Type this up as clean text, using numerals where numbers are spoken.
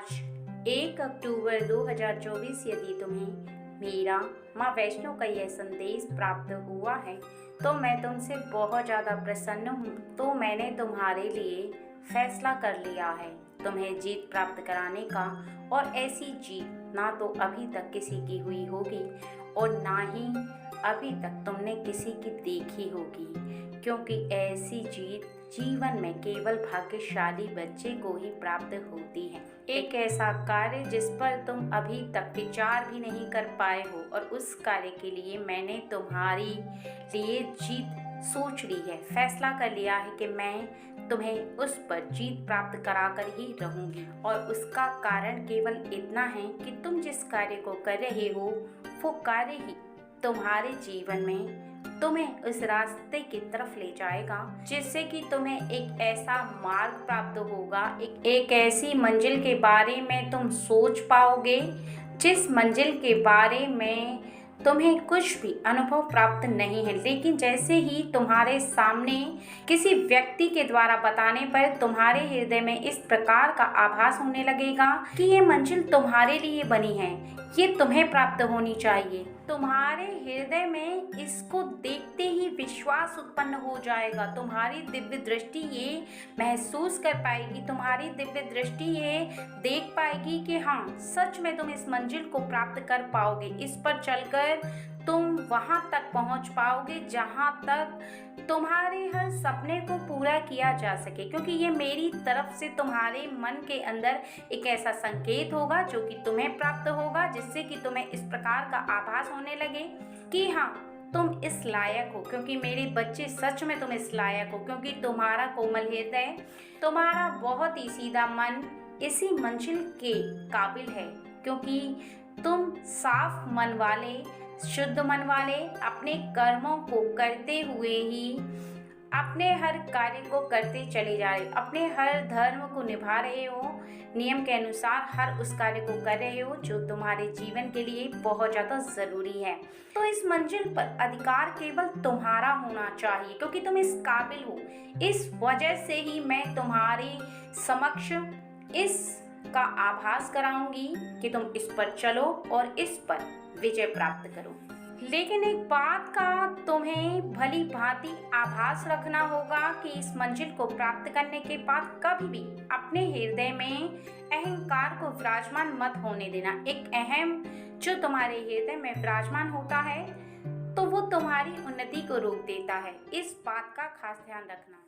आज 1 अक्टूबर 2024 यदि तुम्हें मेरा माँ वैष्णो का यह संदेश प्राप्त हुआ है तो मैं तुमसे बहुत ज़्यादा प्रसन्न हूँ। तो मैंने तुम्हारे लिए फैसला कर लिया है तुम्हें जीत प्राप्त कराने का, और ऐसी जीत ना तो अभी तक किसी की हुई होगी और ना ही अभी तक तुमने किसी की देखी होगी, क्योंकि ऐसी जीत जीवन में केवल भाग्यशाली बच्चे को ही प्राप्त होती है। एक ऐसा कार्य जिस पर तुम अभी तक विचार भी नहीं कर पाए हो, और उस कार्य के लिए मैंने तुम्हारी लिए जीत सोच ली है। फैसला कर लिया है कि मैं तुम्हें उस पर जीत प्राप्त कराकर ही रहूंगी, और उसका कारण केवल इतना है कि तुम जिस कार्य को कर रहे हो वो कार्य ही तुम्हारे जीवन में तुम्हें उस रास्ते की तरफ ले जाएगा, जिससे कि तुम्हें एक ऐसा मार्ग प्राप्त होगा, एक ऐसी मंजिल के बारे में तुम सोच पाओगे जिस मंजिल के बारे में तुम्हें कुछ भी अनुभव प्राप्त नहीं है। लेकिन जैसे ही तुम्हारे सामने किसी व्यक्ति के द्वारा बताने पर तुम्हारे हृदय में इस प्रकार का आभास होने लगेगा कि ये मंजिल तुम्हारे लिए बनी है, ये तुम्हें प्राप्त होनी चाहिए। तुम्हारे हृदय में इसको देखते ही विश्वास उत्पन्न हो जाएगा। तुम्हारी दिव्य दृष्टि ये महसूस कर पाएगी, तुम्हारी दिव्य दृष्टि ये देख पाएगी कि हाँ, सच में तुम इस मंजिल को प्राप्त कर पाओगे। इस पर चलकर तुम वहां तक पहुंच पाओगे जहां तक तुम्हारे हर सपने को पूरा किया जा सके, क्योंकि ये मेरी तरफ से तुम्हारे मन के अंदर एक ऐसा संकेत होगा जो कि तुम्हें प्राप्त होगा, जिससे कि तुम्हें इस प्रकार का आभास होने लगे कि हाँ, तुम इस लायक हो। क्योंकि मेरे बच्चे, सच में तुम इस लायक हो, क्योंकि तुम्हारा कोमल हृदय, तुम्हारा बहुत ही सीधा मन इसी मंजिल के काबिल है, क्योंकि तुम साफ मन वाले, शुद्ध मन वाले, अपने कर्मों को करते हुए ही अपने हर कार्य को करते चले जा रहे, अपने हर धर्म को निभा रहे हो, नियम के अनुसार हर उस कार्य को कर रहे हो जो तुम्हारे जीवन के लिए बहुत ज़्यादा ज़रूरी है। तो इस मंजिल पर अधिकार केवल तुम्हारा होना चाहिए, क्योंकि तुम इस काबिल हो। इस वजह से ही मैं तुम्हारे समक्ष इस का आभास कराऊंगी कि तुम इस पर चलो और इस पर विजय प्राप्त करो। लेकिन एक बात का तुम्हें भली भांति आभास रखना होगा कि इस मंजिल को प्राप्त करने के बाद कभी भी अपने हृदय में अहंकार को विराजमान मत होने देना। एक अहम जो तुम्हारे हृदय में विराजमान होता है तो वो तुम्हारी उन्नति को रोक देता है। इस बात का खास ध्यान रखना।